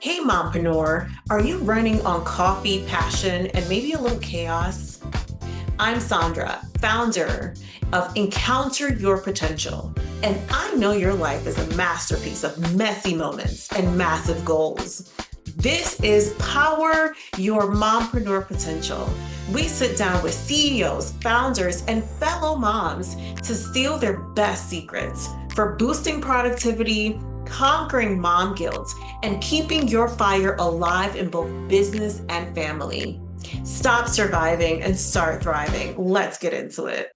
Hey, mompreneur, are you running on coffee, passion, and maybe a little chaos? I'm Sandra, founder of Encounter Your Potential, and I know your life is a masterpiece of messy moments and massive goals. This is Power Your Mompreneur Potential. We sit down with CEOs, founders, and fellow moms to steal their best secrets for boosting productivity, conquering mom guilt, and keeping your fire alive in both business and family. Stop surviving and start thriving. Let's get into it.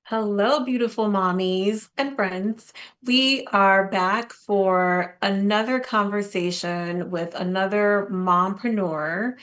Hello, beautiful mommies and friends. We are back for another conversation with another mompreneur,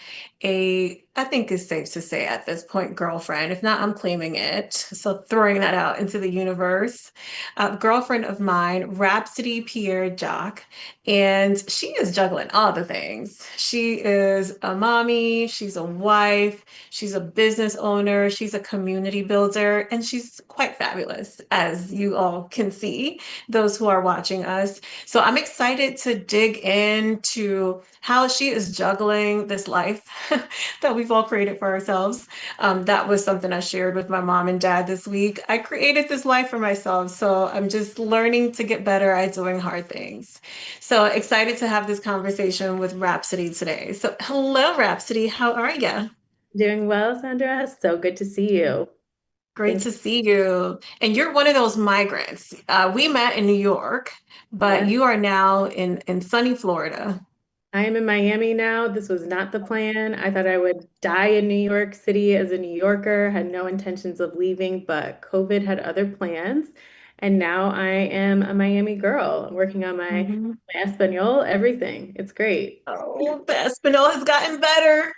I think it's safe to say at this point, girlfriend. If not, I'm claiming it. So throwing that out into the universe. A girlfriend of mine, Rhapsodi Pierre-Jacques, and she is juggling all the things. She is a mommy, she's a wife, she's a business owner, she's a community builder, and she's quite fabulous, as you all can see, those who are watching us. So I'm excited to dig into how she is juggling this life that we've all created for ourselves. That was something I shared with my mom and dad this week. I created this life for myself, so I'm just learning to get better at doing hard things. So excited to have this conversation with Rhapsody today. So, hello, Rhapsody. How are you? Doing well, Sandra. So good to see you. Great Thanks. to see you. And you're one of those migrants. We met in New York, but Yes, you are now in sunny Florida. I am in Miami now. This was not the plan. I thought I would die in New York City as a New Yorker, had no intentions of leaving, but COVID had other plans. And now I am a Miami girl. I'm working on Mhm. my Espanol, everything. It's great. Oh, the Espanol has gotten better.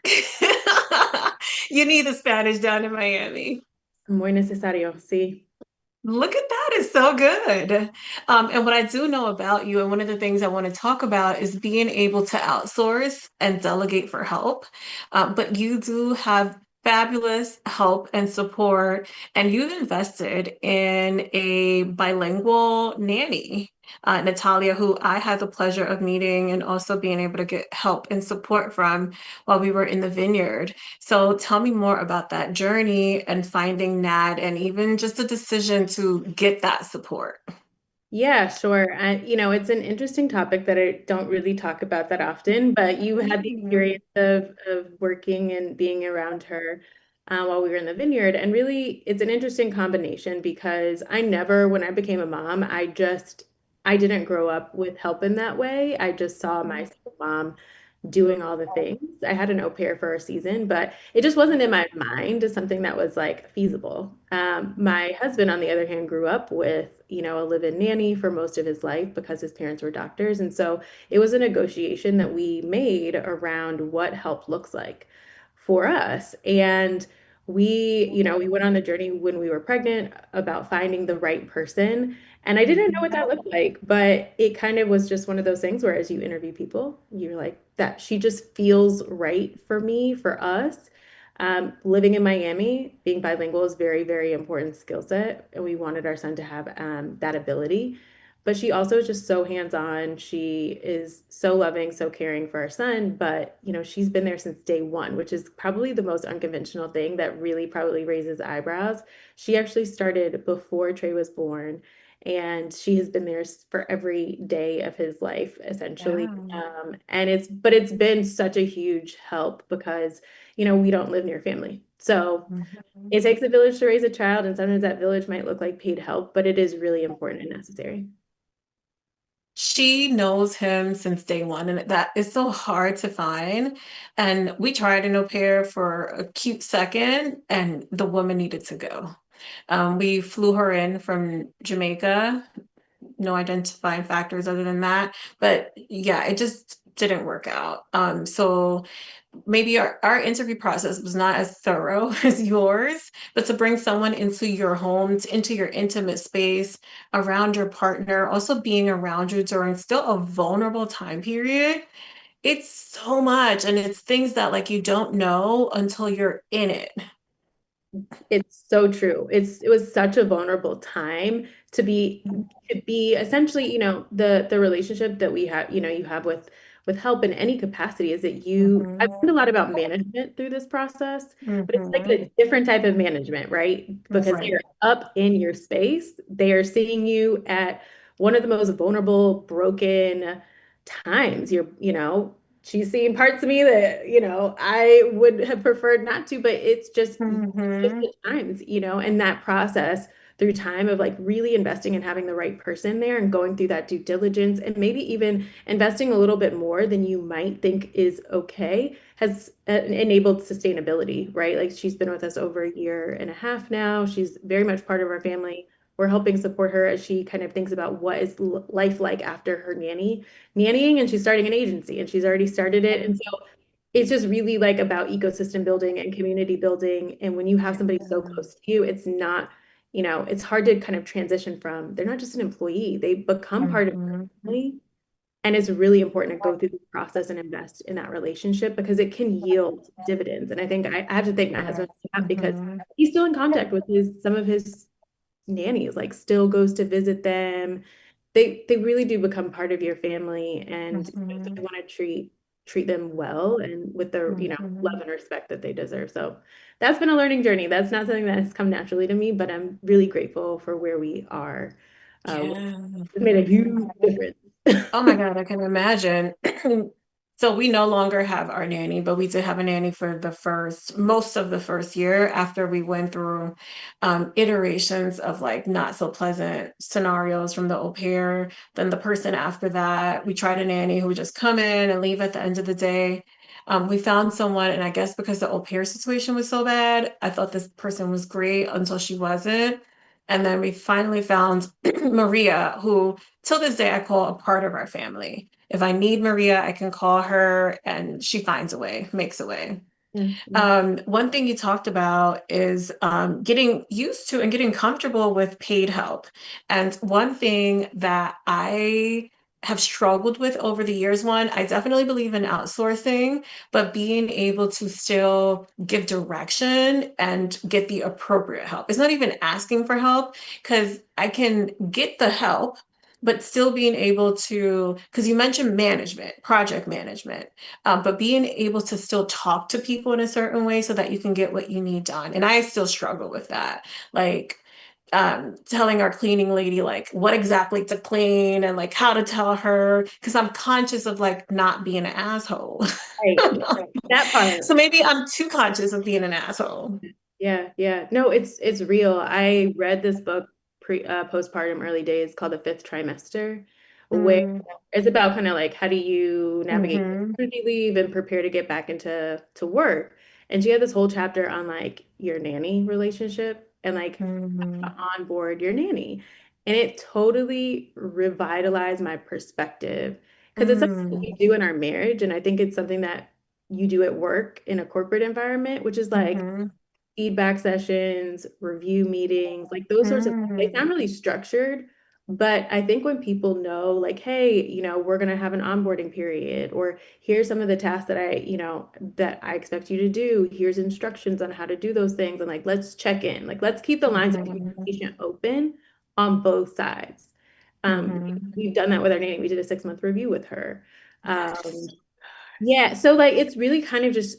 You need the Spanish down in Miami. Muy necesario, sí. Look at that, it's so good. And what I do know about you, and one of the things I want to talk about is being able to outsource and delegate for help. But you do have fabulous help and support, and you've invested in a bilingual nanny, Natalia, who I had the pleasure of meeting and also being able to get help and support from while we were in the vineyard. So tell me more about that journey and finding Nad and even just the decision to get that support. Yeah, sure. It's an interesting topic that I don't really talk about that often, but you had the Mhm. experience of working and being around her while we were in the vineyard. And really, it's an interesting combination because when I became a mom, I didn't grow up with help in that way. I just saw my single mom doing all the things. I had an au pair for a season, but it just wasn't in my mind as something that was like feasible. My husband, on the other hand, grew up with, a live-in nanny for most of his life because his parents were doctors. And so it was a negotiation that we made around what help looks like for us. And we went on the journey when we were pregnant about finding the right person. And I didn't know what that looked like, but it kind of was just one of those things where as you interview people, you're like, that she just feels right for me, for us. Living in Miami, being bilingual is very, very important skill set, and we wanted our son to have that ability. But she also is just so hands-on. She is so loving, so caring for our son, but she's been there since day one, which is probably the most unconventional thing that really probably raises eyebrows. She actually started before Trey was born, and she has been there for every day of his life, essentially. Yeah. But it's been such a huge help because, we don't live near family. So Mhm. it takes a village to raise a child, and sometimes that village might look like paid help, but it is really important and necessary. She knows him since day one, and that is so hard to find. And we tried an au pair for a cute second, and the woman needed to go. We flew her in from Jamaica, no identifying factors other than that. But yeah, it just didn't work out. So maybe our interview process was not as thorough as yours, but to bring someone into your home, into your intimate space, around your partner, also being around you during still a vulnerable time period, it's so much. And it's things that like you don't know until you're in it. It's so true. It was such a vulnerable time to be essentially, the relationship that we have, you have with help in any capacity is that I've Mhm. learned a lot about management through this process, but it's like Mhm. a different type of management, right? Because Right. they're up in your space. They are seeing you at one of the most vulnerable, broken times. She's seeing parts of me that, I would have preferred not to, but it's just Mhm. the times, and that process through time of like really investing and having the right person there and going through that due diligence and maybe even investing a little bit more than you might think is okay has enabled sustainability, right? Like she's been with us over a year and a half now. She's very much part of our family. We're helping support her as she kind of thinks about what is life like after her nannying, and she's starting an agency and she's already started it. And so it's just really like about ecosystem building and community building. And when you have somebody so close to you, it's not, it's hard to kind of transition from they're not just an employee, they become part of your Mhm. family. And it's really important to go through the process and invest in that relationship because it can yield dividends. And I think I have to thank my Right. husband for that because Mhm. he's still in contact with some of his nannies, like still goes to visit them. They really do become part of your family, and you Mhm. want to treat them well and with the, love Mhm. and respect that they deserve. So that's been a learning journey. That's not something that has come naturally to me, but I'm really grateful for where we are. Yeah. It's made a huge difference. Oh my God, I can imagine. So we no longer have our nanny, but we did have a nanny for most of the first year after we went through iterations of like not so pleasant scenarios from the au pair. Then the person after that, we tried a nanny who would just come in and leave at the end of the day. We found someone, and I guess because the au pair situation was so bad, I thought this person was great until she wasn't. And then we finally found Maria, who till this day I call a part of our family. If I need Maria, I can call her and she finds a way, makes a way. Yeah, yeah. One thing you talked about is getting used to and getting comfortable with paid help. And one thing that I have struggled with over the years, one, I definitely believe in outsourcing, but being able to still give direction and get the appropriate help. It's not even asking for help because I can get the help, but still being able to, because you mentioned management, project management, but being able to still talk to people in a certain way so that you can get what you need done. And I still struggle with that. Like, telling our cleaning lady like what exactly to clean and like how to tell her because I'm conscious of like not being an asshole. Right. That part. So maybe I'm too conscious of being an asshole. Yeah, yeah. No, it's real. I read this book postpartum early days called The Fifth Trimester, where Mm, it's about kind of like how do you navigate mhm, maternity leave and prepare to get back into work. And she had this whole chapter on like your nanny relationship and like mhm, onboard your nanny. And it totally revitalized my perspective because it's something that we mm, do in our marriage. And I think it's something that you do at work in a corporate environment, which is like mhm, feedback sessions, review meetings, like those sorts of they sound mm, really structured, but I think when people know like, hey, we're gonna have an onboarding period, or here's some of the tasks that I expect you to do, here's instructions on how to do those things, and like let's check in, like let's keep the lines of mhm, communication open on both sides. mhm. We've done that with our nanny. We did a 6-month review with her. Yes. Yeah, so like it's really kind of just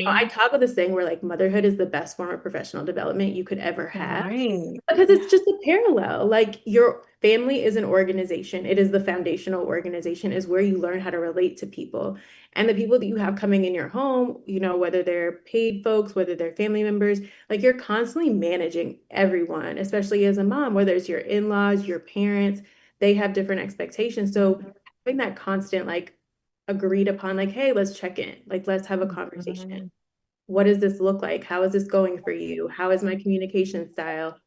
I Mhm. talk with this thing where like motherhood is the best form of professional development you could ever have Right. because Yeah. it's just a parallel. Like your family is an organization. It is the foundational organization is where you learn how to relate to people. And the people that you have coming in your home, whether they're paid folks, whether they're family members, like you're constantly managing everyone, especially as a mom, whether it's your in-laws, your parents, they have different expectations. So having that constant like agreed upon like, hey, let's check in, like let's have a conversation. Mhm. What does this look like? How is this going for you? How is my communication style?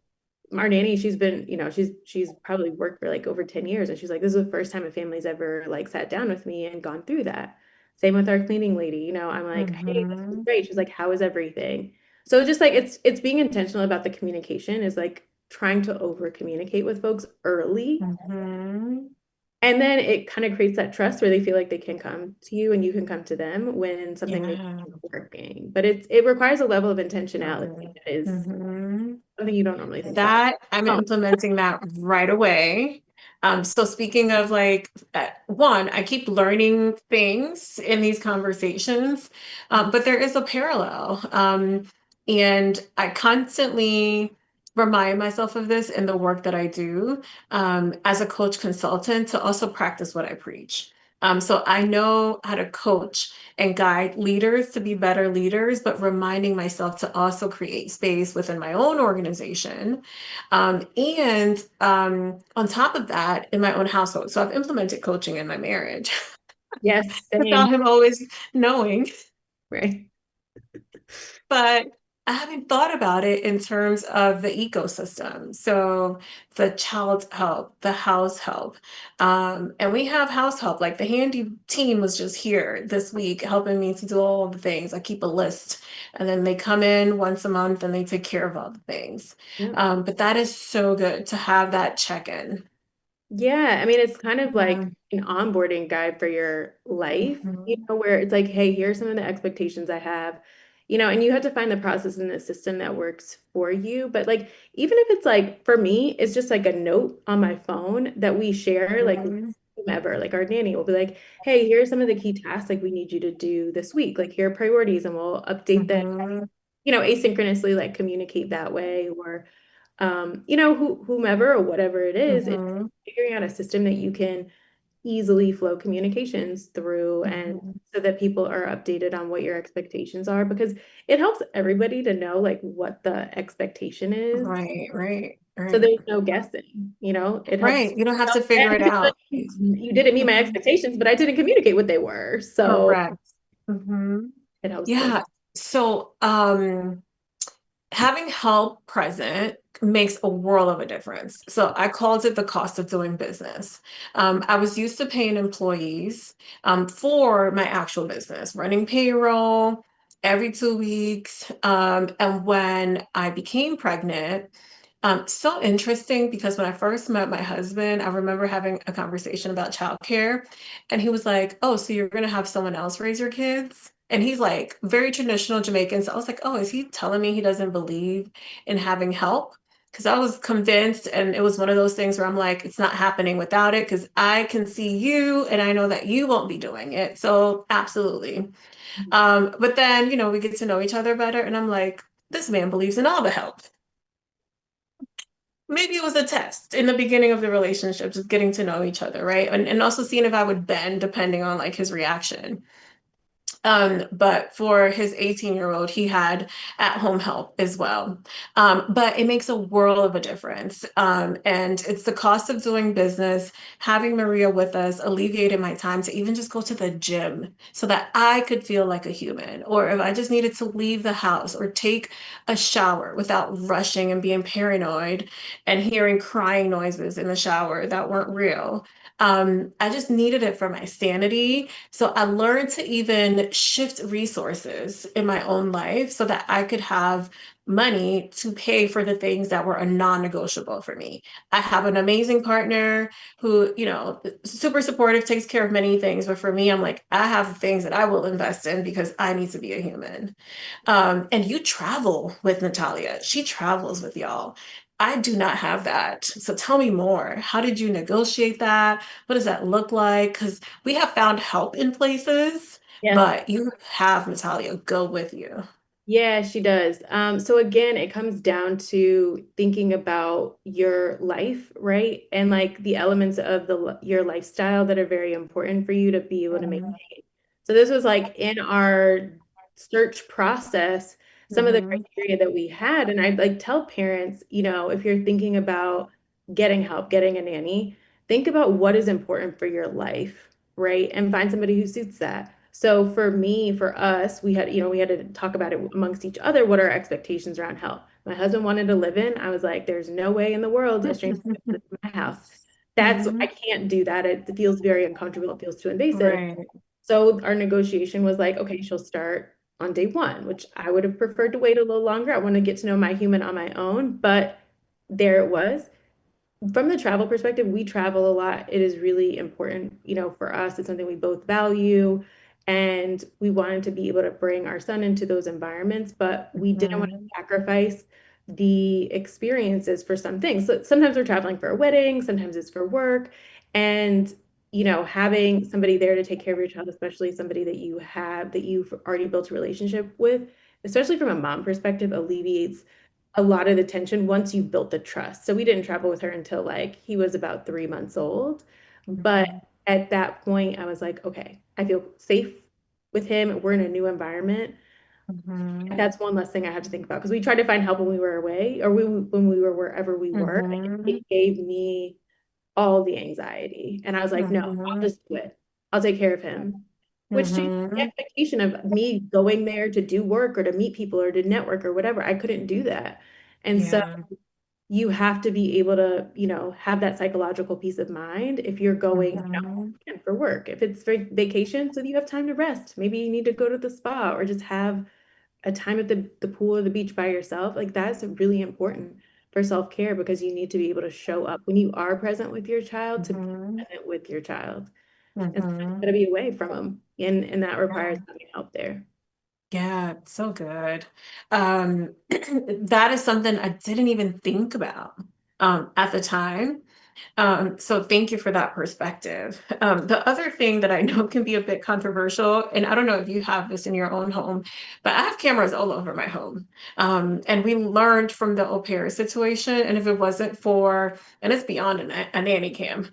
Our nanny, she's been, she's probably worked for like over 10 years. And she's like, this is the first time a family's ever like sat down with me and gone through that. Same with our cleaning lady. I'm like, hey, this is Mhm. great. She's like, how is everything? So just like it's being intentional about the communication is like trying to over communicate with folks early. Mhm. And then it kind of creates that trust where they feel like they can come to you and you can come to them when something maybe Yeah. isn't working. But it requires a level of intentionality Mhm. that is Mhm. something you don't normally think about. That I'm Oh, implementing that right away. So speaking of like, one, I keep learning things in these conversations, but there is a parallel. And I constantly remind myself of this in the work that I do as a coach consultant to also practice what I preach. So I know how to coach and guide leaders to be better leaders, but reminding myself to also create space within my own organization and on top of that, in my own household. So I've implemented coaching in my marriage Yes, without same. him always knowing. Right. But I haven't thought about it in terms of the ecosystem. So the child help, the house help. And we have house help. Like the handy team was just here this week helping me to do all the things. I keep a list and then they come in once a month and they take care of all the things. Yeah. But that is so good to have that check-in. Yeah, I mean, it's kind of like Yeah. an onboarding guide for your life, Mhm. where it's like, hey, here's some of the expectations I have, and you have to find the process and the system that works for you. But like, even if it's like, for me, it's just like a note on my phone that we share, like Mhm. whomever, like our nanny will be like, hey, here's some of the key tasks like we need you to do this week. Like, here are priorities, and we'll update them, Mhm. asynchronously, like communicate that way, or whomever or whatever it is, it's Mhm. figuring out a system that you can easily flow communications through, and Mhm. so that people are updated on what your expectations are, because it helps everybody to know like what the expectation is. Right, right, So right. there's no guessing, it helps. Right. You don't have to figure it And out. you didn't meet my Mhm. expectations, but I didn't communicate what they were. So Correct. Hmm. it helps both. Yeah. So, having help present makes a world of a difference. So I called it the cost of doing business. I was used to paying employees for my actual business, running payroll every 2 weeks. And when I became pregnant, so interesting because when I first met my husband, I remember having a conversation about childcare, and he was like, "Oh, so you're gonna have someone else raise your kids?" And he's like very traditional Jamaican. So I was like, "Oh, is he telling me he doesn't believe in having help?" Because I was convinced, and it was one of those things where I'm like, "It's not happening without it," because I can see you, and I know that you won't be doing it. So absolutely. But then, we get to know each other better, and I'm like, "This man believes in all the help." Maybe it was a test in the beginning of the relationship, just getting to know each other, right? And also seeing if I would bend depending on like his reaction. But for his 18-year-old, he had at-home help as well. But it makes a world of a difference. And it's the cost of doing business. Having Maria with us alleviated my time to even just go to the gym so that I could feel like a human. Or if I just needed to leave the house or take a shower without rushing and being paranoid and hearing crying noises in the shower that weren't real. I just needed it for my sanity. So I learned to even shift resources in my own life so that I could have money to pay for the things that were a non-negotiable for me. I have an amazing partner who, super supportive, takes care of many things. But for me, I'm like, I have things that I will invest in because I need to be a human. And you travel with Natalia. She travels with y'all. I do not have that. So tell me more. How did you negotiate that? What does that look like? Because we have found help in places, Yes. but you have Natalia go with you. Yeah, she does. So again, it comes down to thinking about your life, right? And like the elements of your lifestyle that are very important for you to be able to Mhm. maintain. So this was like in our search process, some of the Mhm. criteria that we had, and I'd like tell parents, if you're thinking about getting help, getting a nanny, think about what is important for your life, right? And find somebody who suits that. So for me, for us, we had to talk about it amongst each other, what our expectations around help. My husband wanted to live in. I was like, there's no way in the world a stranger can live in my house. I Mhm. can't do that. It feels very uncomfortable. It feels too invasive. Right. So our negotiation was like, okay, she'll start on day one, which I would have preferred to wait a little longer. I want to get to know my human on my own, but there it was. From the travel perspective, we travel a lot. It is really important, for us. It's something we both value. And we wanted to be able to bring our son into those environments, but we didn't want to Mhm. sacrifice the experiences for some things. So sometimes we're traveling for a wedding, sometimes it's for work. And, having somebody there to take care of your child, especially somebody that you've already built a relationship with, especially from a mom perspective, alleviates a lot of the tension once you've built the trust. So we didn't travel with her until like he was about 3 months old. But Mhm. at that point, I was like, okay, I feel safe with him. We're in a new environment. Mhm. That's one less thing I have to think about because we tried to find help when we were away or when we were wherever we were. Mhm. It gave me all the anxiety. And I was like, no, I'll Mhm. just do it. I'll take care of him, which changed the Mhm. expectation of me going there to do work or to meet people or to network or whatever. I couldn't do that. And so Yeah. you have to be able to, have that psychological peace of mind if you're going, Mhm. again, for work. If it's for vacation, so that you have time to rest. Maybe you need to go to the spa or just have a time at the pool or the beach by yourself. Like that's really important for self-care because you need to be able to show up when you are present with your child to be Mhm. present with your child. And sometimes you Mhm. gotta be away from them. And that requires Yeah. having help there. Yeah, it's so good. That is something I didn't even think about at the time. So thank you for that perspective. The other thing that I know can be a bit controversial, and I don't know if you have this in your own home, but I have cameras all over my home. And we learned from the au pair situation, and if it wasn't for, and it's beyond a nanny cam.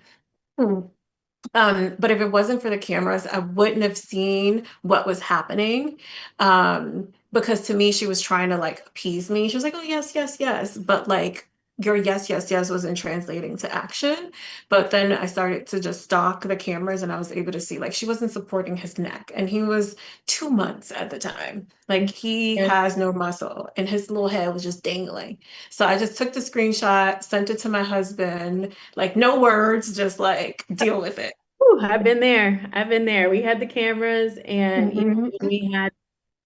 But if it wasn't for the cameras, I wouldn't have seen what was happening. Because to me, she was trying to like appease me. She was like, "Oh, yes, yes, yes." But like your yes, yes, yes wasn't translating to action. But then I started to just stalk the cameras and I was able to see like she wasn't supporting his neck. And he was 2 months at the time. Like he Yeah. has no muscle and his little head was just dangling. So I just took the screenshot, sent it to my husband, like no words, just like deal with it. Whew, I've been there. I've been there. We had the cameras and Mhm, when we had,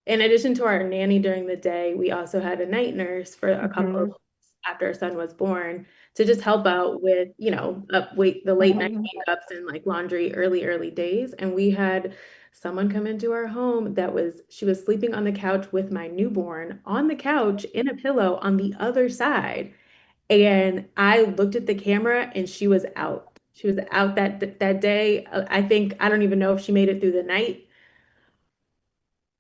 in addition to our nanny during the day, we also had a night nurse for a couple of mhm, weeks after our son was born to just help out with, the late night mhm, wake-ups and like laundry early days. And we had someone come into our home she was sleeping on the couch with my newborn on the couch in a pillow on the other side. And I looked at the camera and she was out. She was out that day. I don't even know if she made it through the night.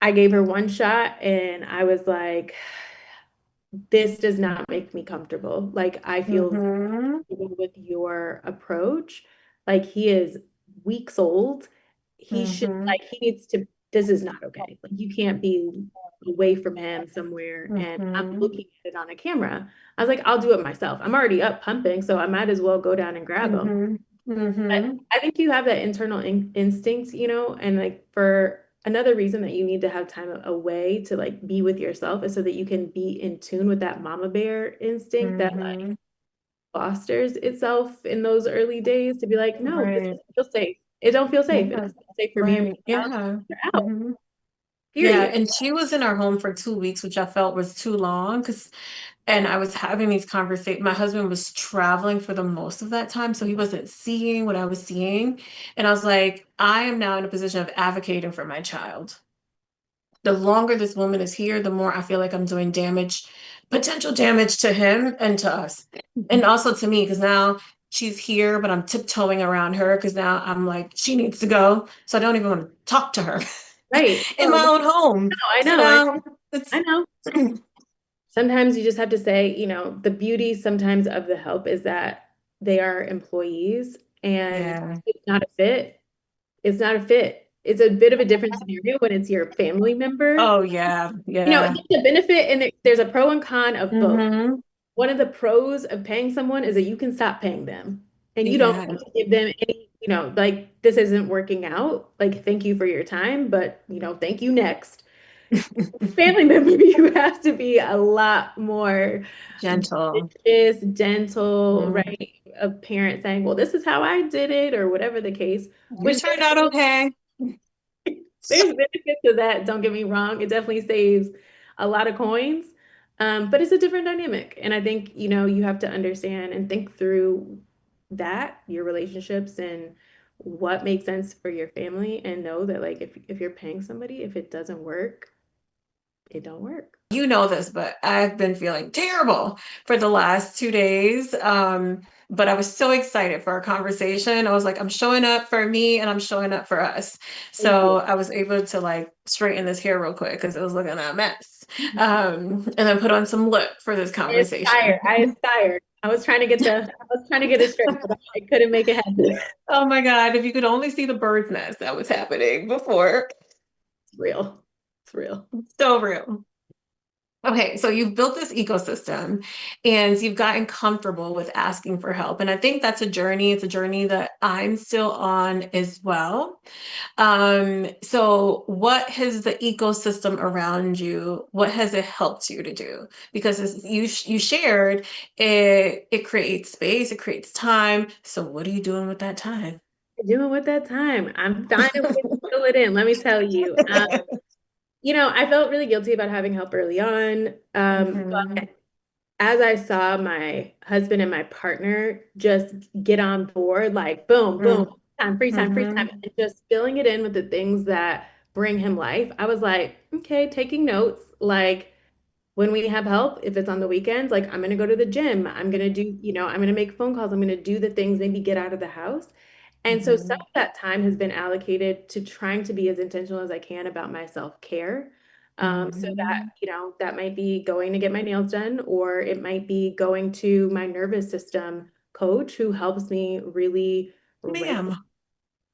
I gave her one shot and I was like, this does not make me comfortable. Like I feel mhm, comfortable with your approach. Like he is weeks old. He should mhm, like he needs to this is not okay. Like you can't be away from him somewhere and I'm mhm, looking at it on a camera. I was like, I'll do it myself. I'm already up pumping, so I might as well go down and grab him. mhm, But mhm, I think you have that internal instinct, and like for another reason that you need to have time away to like be with yourself is so that you can be in tune with that mama bear instinct that like mhm. fosters itself in those early days to be like, no, this Right. doesn't feel safe. It don't feel safe. It Yeah. doesn't feel safe for me and Right. my child. Yeah. They're out, Mhm. Yeah. period. And she was in our home for 2 weeks, which I felt was too long because, and I was having these conversations. My husband was traveling for the most of that time, so he wasn't seeing what I was seeing. And I was like, I am now in a position of advocating for my child. The longer this woman is here, the more I feel like I'm doing damage, potential damage to him and to us. And also to me, because now she's here, but I'm tiptoeing around her because now I'm like, she needs to go. So I don't even want to talk to her Right. in my No, own home. I So know. I now it's, I know. Sometimes you just have to say, the beauty sometimes of the help is that they are employees and yeah. it's not a fit. It's not a fit. It's a bit of a different scenario when it's your family member. Oh, yeah. Yeah. There's a benefit and there's a pro and con of both. Mm-hmm. One of the pros of paying someone is that you can stop paying them and you don't Yeah. have to give them any, like this isn't working out. Like, thank you for your time, but, thank you next. Family member, you have to be a lot more Gentle. judicious, gentle, Mhm. right? A parent saying, well, this is how I did it, or whatever the case, You which turned out okay. there's benefit to that. Don't get me wrong. It definitely saves a lot of coins. But it's a different dynamic. And I think, you have to understand and think through that, your relationships and what makes sense for your family and know that like if you're paying somebody, if it doesn't work, it don't work. You know this, but I've been feeling terrible for the last 2 days. But I was so excited for our conversation. I was like, I'm showing up for me and I'm showing up for us. Thank you. So I was able to like straighten this hair real quick because it was looking a mess. And then put on some lip for this conversation. I aspired. I was trying to get it straight, but I couldn't make it happen. Oh my God, if you could only see the bird's nest that was happening before. It's real. It's real. So real. Okay, so you've built this ecosystem and you've gotten comfortable with asking for help. And I think that's a journey. It's a journey that I'm still on as well. So what has the ecosystem around you, what has it helped you to do? Because as you shared, it creates space, it creates time. So what are you doing with that time? Doing with that time. I'm finally fill it in, let me tell you. I felt really guilty about having help early on. Mhm, But as I saw my husband and my partner just get on board, like boom, boom, mm, free time, mhm. and just filling it in with the things that bring him life, I was like, okay, taking notes. Like when we have help, if it's on the weekends, like I'm gonna go to the gym, I'm gonna do, I'm gonna make phone calls, I'm gonna do the things, maybe get out of the house. And so some Mhm. of that time has been allocated to trying to be as intentional as I can about my self-care. So that, Mhm. that might be going to get my nails done, or it might be going to my nervous system coach who helps me really regulate Ma'am,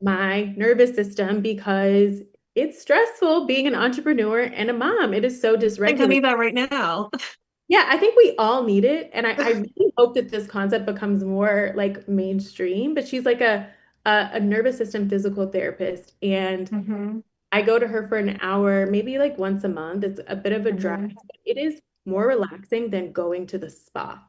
my nervous system because it's stressful being an entrepreneur and a mom. It is so I think I dysregulating. need that right now. Yeah, I think we all need it. And I really hope that this concept becomes more like mainstream. But she's like a nervous system physical therapist. And Mhm, I go to her for an hour, maybe like once a month. It's a bit of a drive, mhm. but it is more relaxing than going to the spa.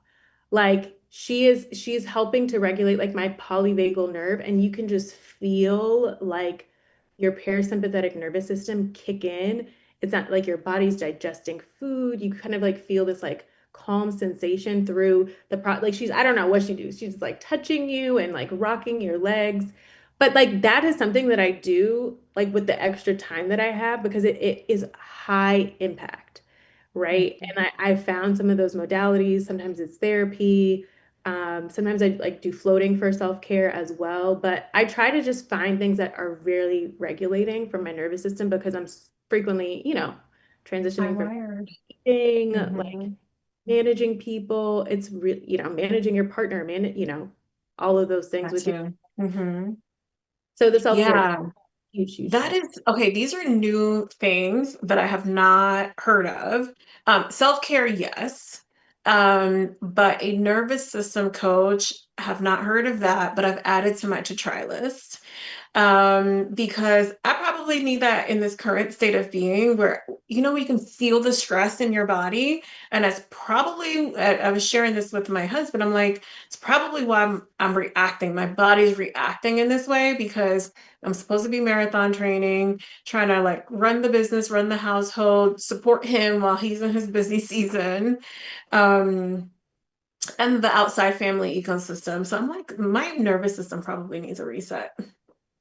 Like she's helping to regulate like my polyvagal nerve, and you can just feel like your parasympathetic nervous system kick in. It's not like your body's digesting food. You kind of like feel this like calm sensation through the like I don't know what she do. She's like touching you and like rocking your legs. But like that is something that I do like with the extra time that I have because it is high impact, right? Mhm. And I found some of those modalities. Sometimes it's therapy. Sometimes I like do floating for self-care as well. But I try to just find things that are really regulating for my nervous system because I'm frequently, I'm transitioning from wired. eating, like Mhm. managing people. It's really, managing your partner, all of those things That with you. too. Mhm. So the self-care, Yeah, huge, huge that thing. is okay. These are new things that I have not heard of. Self-care, yes. But a nervous system coach, have not heard of that, but I've added to my to try list. Because I probably need that in this current state of being where, you can feel the stress in your body. And that's probably, I was sharing this with my husband. I'm like, it's probably why I'm reacting. My body's reacting in this way because I'm supposed to be marathon training, trying to like run the business, run the household, support him while he's in his busy season. Um, and the outside family ecosystem. So I'm like, my nervous system probably needs a reset.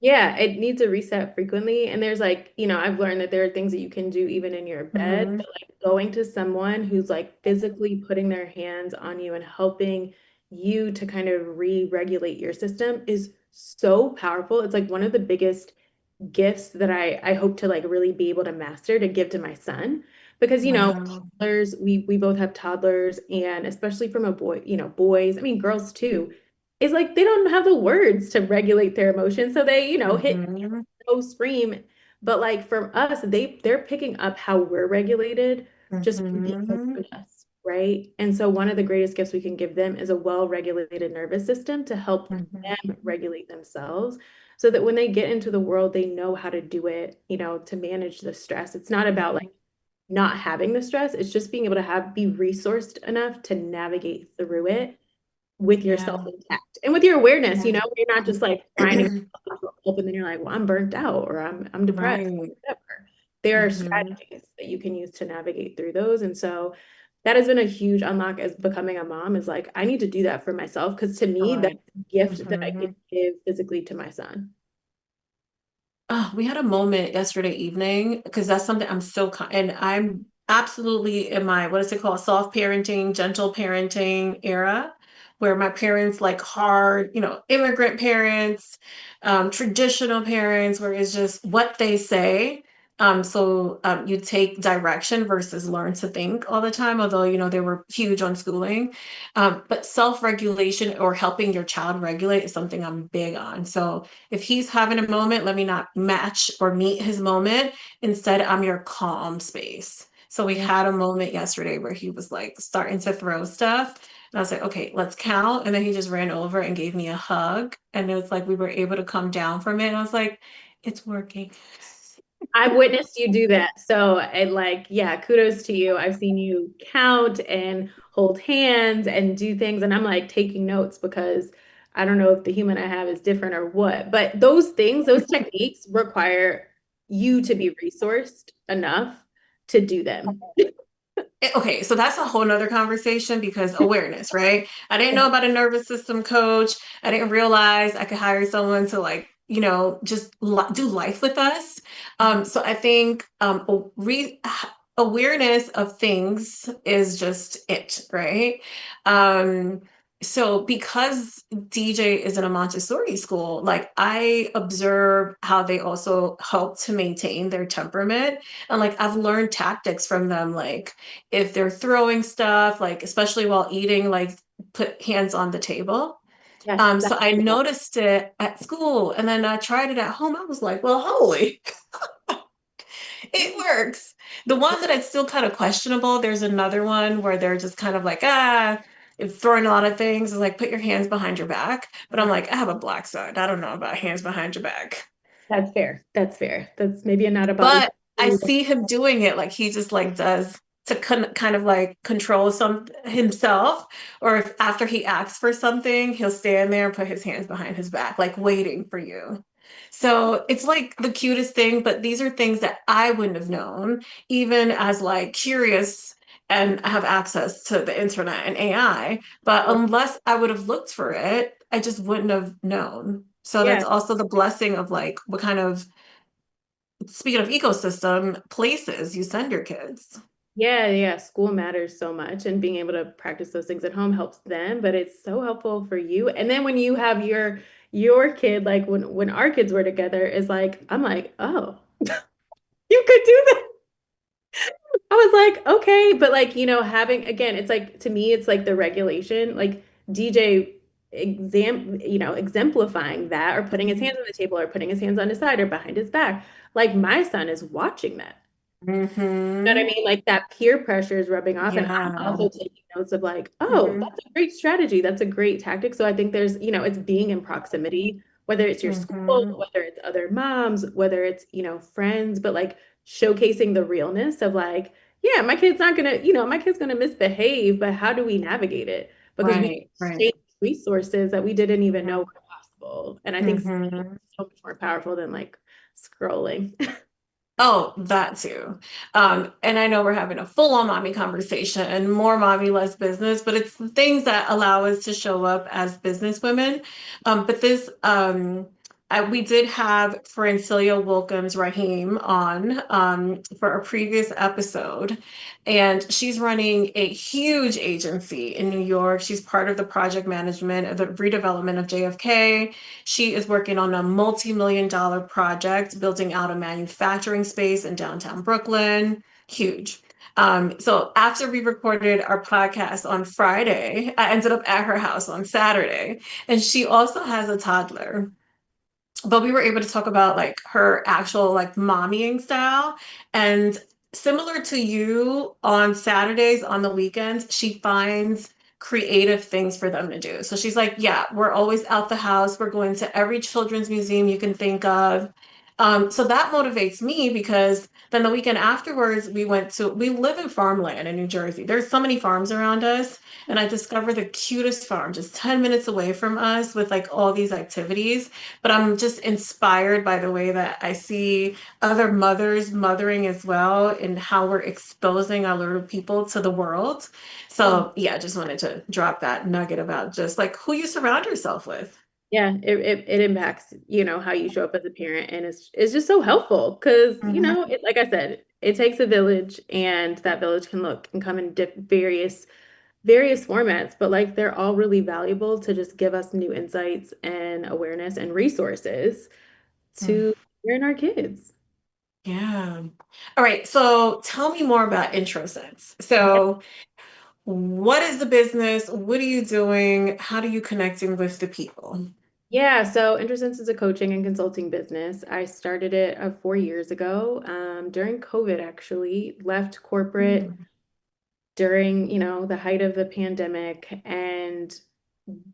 Yeah, it needs a reset frequently. And there's like, I've learned that there are things that you can do even in your bed, Mhm. but like going to someone who's like physically putting their hands on you and helping you to kind of re-regulate your system is so powerful. It's like one of the biggest gifts that I hope to like really be able to master to give to my son. Because, Wow. toddlers, we both have toddlers, and especially from a boy, boys, I mean girls too, is like they don't have the words to regulate their emotions. So they, hit Mhm. go scream. But like from us, they're picking up how we're regulated just from being Mhm. around us, right? And so one of the greatest gifts we can give them is a well-regulated nervous system to help Mhm. them regulate themselves so that when they get into the world, they know how to do it, to manage the stress. It's not about like Mhm. not having the stress, it's just being able to be resourced enough to navigate through it with yourself Yeah. intact and with your awareness, Yeah. you're not just like grinding up and then you're like, well, I'm burnt out or I'm depressed, Right. whatever. There are Mhm. strategies that you can use to navigate through those. And so that has been a huge unlock as becoming a mom is like, I need to do that for myself because to me, that's Right. a gift that I can Mhm. give physically to my son. Oh, we had a moment yesterday evening because that's something I'm so and I'm absolutely in my, what is it called, soft parenting, gentle parenting era, where my parents like hard, immigrant parents, traditional parents, where it's just what they say. So you take direction versus learn to think all the time, although, they were huge on schooling. But self-regulation or helping your child regulate is something I'm big on. So if he's having a moment, let me not match or meet his moment. Instead, I'm your calm space. So we Yeah. had a moment yesterday where he was like starting to throw stuff. And I was like, okay, let's count. And then he just ran over and gave me a hug. And it was like we were able to come down from it. And I was like, it's working. I've witnessed you do that. So, and like, yeah, kudos to you. I've seen you count and hold hands and do things. And I'm like taking notes because I don't know if the human I have is different or what. But those things, those techniques require you to be resourced enough to do them. Okay, so that's a whole nother conversation because awareness, right? I didn't know about a nervous system coach. I didn't realize I could hire someone to like, just do life with us. So I think awareness of things is just it, right? Um, so because DJ is in a Montessori school, like I observe how they also help to maintain their temperament. And like I've learned tactics from them, like if they're throwing stuff, like especially while eating, like put hands on the table. Yes, So I noticed it at school and then I tried it at home. I was like, well, holy, it works. The one that it's still kind of questionable, there's another one where they're just kind of like, throwing a lot of things, like put your hands behind your back. But I'm like, I have a black side. I don't know about hands behind your back. that's fair. That's fair. That's maybe not a body. But I see him doing it like he just like does to kind of like control some himself, or if after he asks for something, he'll stand there and put his hands behind his back, like waiting for you. So it's like the cutest thing, but these are things that I wouldn't have known, even as like curious and have access to the internet and AI. But unless I would have looked for it, I just wouldn't have known. So that's Yeah. also the blessing of like what kind of, speaking of ecosystem, places you send your kids. Yeah, yeah, school matters so much and being able to practice those things at home helps them, but it's so helpful for you. And then when you have your kid, like when our kids were together, is like I'm like, "Oh, you could do that." I was like, "Okay," but like, having again, it's like to me it's like the regulation, like DJ exemplifying that or putting his hands on the table or putting his hands on his side or behind his back. Like my son is watching that. You know what I Mm-hmm. mean? Like that peer pressure is rubbing off. And I'm Yeah. also taking notes of like, oh, Mm-hmm. that's a great strategy. That's a great tactic. So I think there's, it's being in proximity, whether it's your school, Mm-hmm. whether it's other moms, whether it's, friends, but like showcasing the realness of like, yeah, my kid's not gonna, my kid's gonna misbehave, but how do we navigate it? Because we Right, right. exchange resources that we didn't even know Mm-hmm. were possible. And I think seeing is Mm-hmm. so much more powerful than like scrolling. Oh, that too. And I know we're having a full-on mommy conversation and more mommy, less business, but it's the things that allow us to show up as business women. But we did have Francilia Wilkins Rahim on for a previous episode, and she's running a huge agency in New York. She's part of the project management of the redevelopment of JFK. She is working on a multi-million dollar project, building out a manufacturing space in downtown Brooklyn. Huge. So after we recorded our podcast on Friday, I ended up at her house on Saturday, and she also has a toddler. But we were able to talk about like her actual like mommying style. And similar to you, on Saturdays, on the weekends, she finds creative things for them to do. So she's like, yeah, we're always out the house. We're going to every children's museum you can think of. So that motivates me because then the weekend afterwards, we live in farmland in New Jersey. There's so many farms around us. And I discovered the cutest farm just 10 minutes away from us with like all these activities. But I'm just inspired by the way that I see other mothers mothering as well and how we're exposing our little people to the world. So yeah, just wanted to drop that nugget about just like who you surround yourself with. Yeah, it impacts, how you show up as a parent, and it's just so helpful because, Mhm. like I said, it takes a village, and that village can look and come in various formats, but like they're all really valuable to just give us new insights and awareness and resources Mm. to train our kids. Yeah. All right. So tell me more about IntroSense. Yeah. So, what is the business? What are you doing? How do you connecting with the people? Yeah, so InterSense is a coaching and consulting business. I started it 4 years ago, during COVID, actually, left corporate Mm. during, the height of the pandemic. And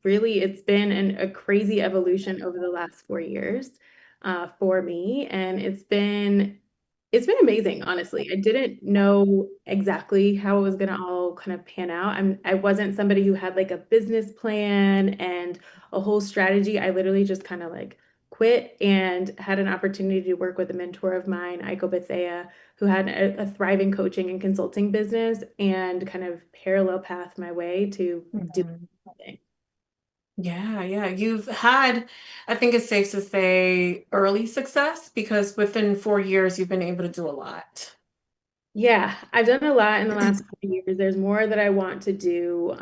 really, it's been a crazy evolution over the last 4 years for me. And it's been amazing, honestly. I didn't know exactly how it was gonna all kind of pan out. I wasn't somebody who had like a business plan and a whole strategy. I literally just kind of like quit and had an opportunity to work with a mentor of mine, Aiko Bethea, who had a thriving coaching and consulting business, and kind of parallel path my way to do Mhm. something. Yeah, yeah. You've had, I think it's safe to say, early success because within 4 years, you've been able to do a lot. Yeah, I've done a lot in the last couple of years. There's more that I want to do,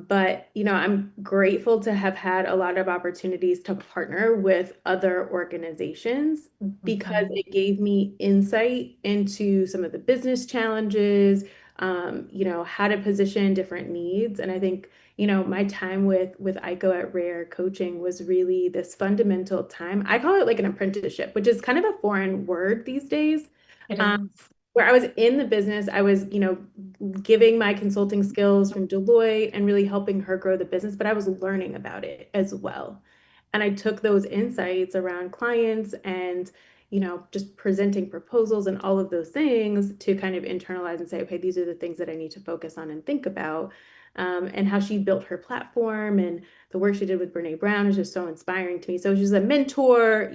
but I'm grateful to have had a lot of opportunities to partner with other organizations because Mhm. it gave me insight into some of the business challenges, how to position different needs. And I think, my time with Aiko at Rare Coaching was really this fundamental time. I call it like an apprenticeship, which is kind of a foreign word these days. It Um, is. where I was in the business, I was, giving my consulting skills from Deloitte and really helping her grow the business, but I was learning about it as well. And I took those insights around clients and, just presenting proposals and all of those things to kind of internalize and say, okay, these are the things that I need to focus on and think about. And how she built her platform and the work she did with Brene Brown is just so inspiring to me. So she's a mentor,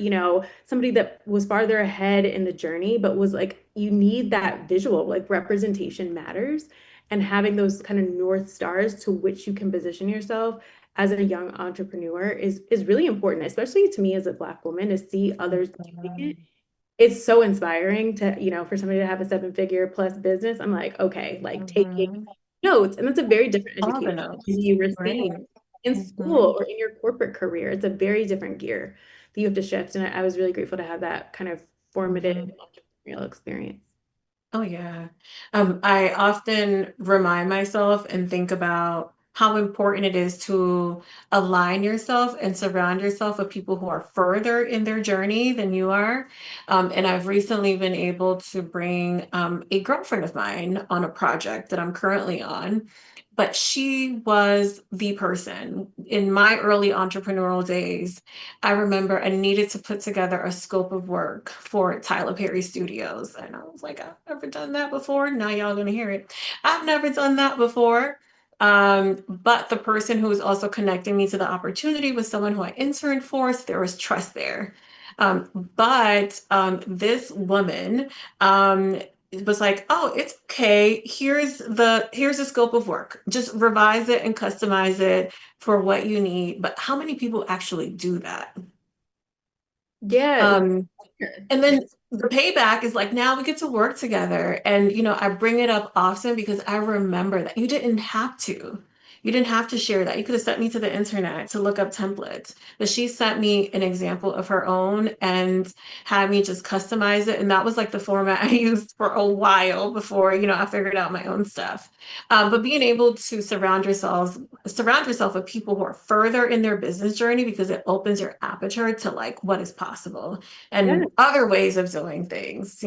somebody that was farther ahead in the journey, but was like, you need that visual, like representation matters. And having those kind of North Stars to which you can position yourself as a young entrepreneur is really important, especially to me as a Black woman, to see others doing it. Mhm. It's so inspiring to, for somebody to have a 7-figure plus business. I'm like, okay, like taking Mhm. notes. And that's a very different All the education than notes, you right? receive in school Mhm. or in your corporate career. It's a very different gear that you have to shift. And I was really grateful to have that kind of formative Mhm. entrepreneurial experience. Oh, yeah. I often remind myself and think about how important it is to align yourself and surround yourself with people who are further in their journey than you are. And I've recently been able to bring a girlfriend of mine on a project that I'm currently on. But she was the person in my early entrepreneurial days. I remember I needed to put together a scope of work for Tyler Perry Studios. And I was like, I've never done that before. Now y'all gonna hear it. I've never done that before. But the person who was also connecting me to the opportunity was someone who I interned for, so there was trust there. But this woman it was like, oh, it's okay. Here's the scope of work. Just revise it and customize it for what you need. But how many people actually do that? Yeah. Um, and then the payback is like now we get to work together. And I bring it up often because I remember that you didn't have to. You didn't have to share that. You could have sent me to the internet to look up templates. But she sent me an example of her own and had me just customize it. And that was like the format I used for a while before, I figured out my own stuff. But being able to surround yourself with people who are further in their business journey because it opens your aperture to like what is possible Yeah. and other ways of doing things.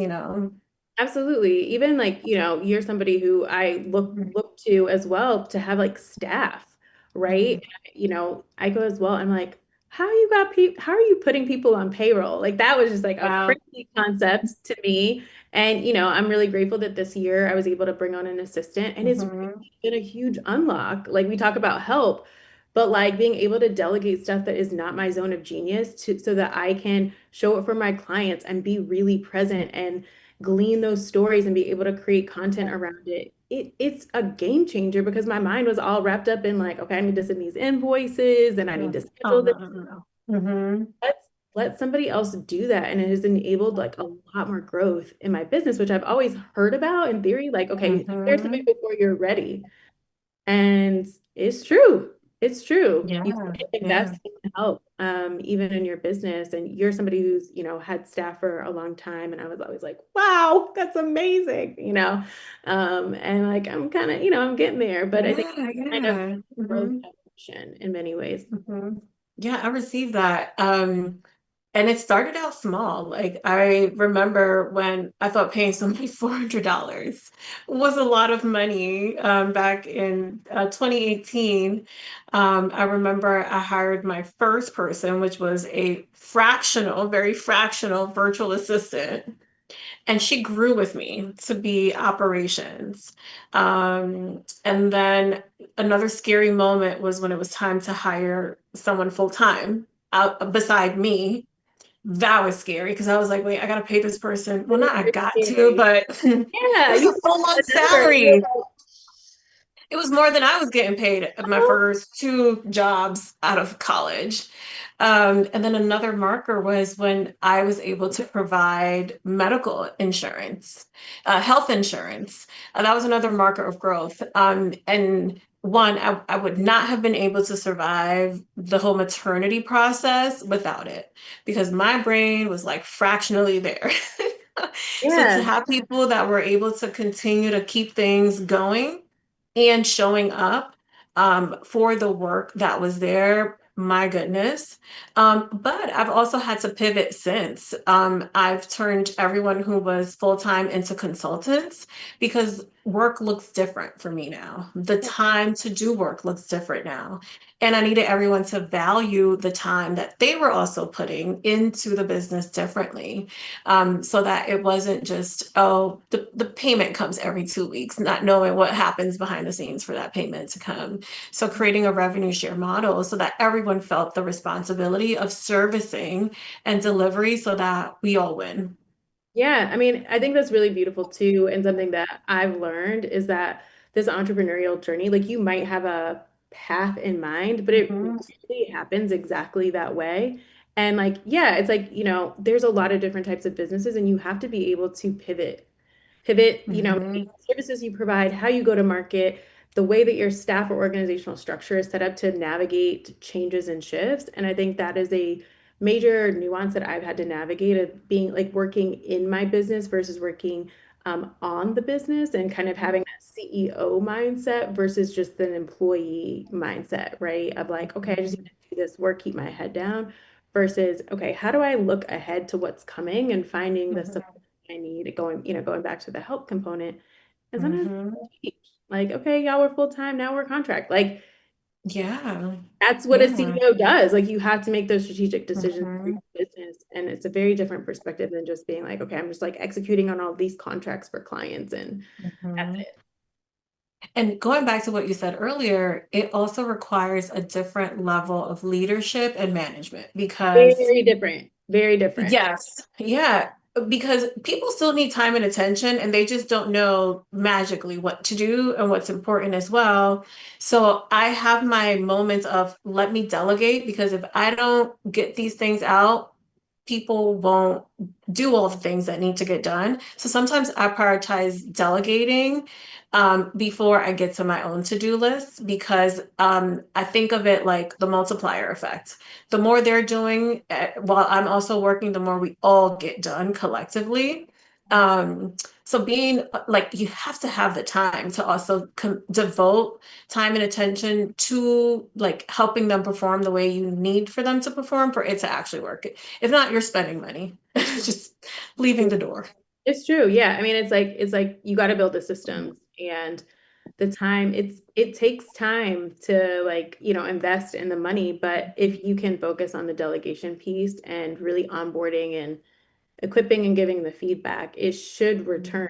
Absolutely. Even like, you're somebody who I Mhm. look to as well to have like staff, right? Mhm. I go as well. I'm like, how are you putting people on payroll? Like that was just like a Wow. crazy concept to me. And I'm really grateful that this year I was able to bring on an assistant, and it's really Mhm. been a huge unlock. Like we talk about help, but like being able to delegate stuff that is not my zone of genius to so that I can show it for my clients and be really present and glean those stories and be able to create content around it. It's a game changer because my mind was all wrapped up in like, okay, I need to send these invoices and I need to Oh, schedule no, this. no, no, no. Mhm. let somebody else do that. And it has enabled like a lot more growth in my business, which I've always heard about in theory, like, okay, hire somebody Mm-hmm. before you're ready. And it's true. It's true. You Yeah. can Yeah. invest in help, even in your business. And you're somebody who's, had staff for a long time. And I was always like, wow, that's amazing, and like I'm kind of, I'm getting there, but I think Yeah. kind of Yeah. growth Mm-hmm. evolution in many ways. Mm-hmm. Yeah, I received that. And it started out small. Like I remember when I thought paying somebody $400 was a lot of money back in 2018. I remember I hired my first person, which was a fractional, very fractional virtual assistant. And she grew with me to be operations. And then another scary moment was when it was time to hire someone full time out beside me. That was scary because I was like, wait, I gotta pay this person. Well, not I Very got to, scary. but it Yeah, was you a said full the month number. And you're salary. like, It was more than I was getting paid at my oh, first two jobs out of college. And then another marker was when I was able to provide medical insurance, health insurance. That was another marker of growth. And one, I would not have been able to survive the whole maternity process without it because my brain was like fractionally there. So to yeah. have people that were able to continue to keep things going and showing up for the work that was there. My goodness. But I've also had to pivot since. I've turned everyone who was full time into consultants because work looks different for me now. The time to do work looks different now. And I needed everyone to value the time that they were also putting into the business differently, so that it wasn't just, oh, the payment comes every 2 weeks, not knowing what happens behind the scenes for that payment to come. So creating a revenue share model so that everyone felt the responsibility of servicing and delivery so that we all win. Yeah, I mean, I think that's really beautiful too. And something that I've learned is that this entrepreneurial journey, like you might have a path in mind, but it Mhm, really happens exactly that way. And like, yeah, it's like, there's a lot of different types of businesses and you have to be able to pivot, maybe mhm, services you provide, how you go to market, the way that your staff or organizational structure is set up to navigate changes and shifts. And I think that is a major nuance that I've had to navigate of being like working in my business versus working on the business and kind of having that CEO mindset versus just an employee mindset, right? Of like, okay, I just need to do this work, keep my head down versus, okay, how do I look ahead to what's coming and finding the mhm, support I need going back to the help component. And sometimes mhm. change. Like, okay, y'all were full time, now we're contract. Like Yeah, that's what a yeah. CEO does. Like you have to make those strategic decisions for Mhm, your business. And it's a very different perspective than just being like, okay, I'm just like executing on all these contracts for clients and that's mhm. it. And going back to what you said earlier, it also requires a different level of leadership and management because Very different. Very different. yes, yeah, because people still need time and attention, and they just don't know magically what to do and what's important as well. So I have my moments of let me delegate because if I don't get these things out, people won't do all the things that need to get done. So sometimes I prioritize delegating before I get to my own to-do list because I think of it like the multiplier effect. The more they're doing while I'm also working, the more we all get done collectively. So being like, you have to have the time to also devote time and attention to like helping them perform the way you need for them to perform for it to actually work. If not, you're spending money, just leaving the door. It's true. Yeah. I mean, it's like you got to build the systems and the time it takes time to like, invest in the money, but if you can focus on the delegation piece and really onboarding and equipping and giving the feedback, it should return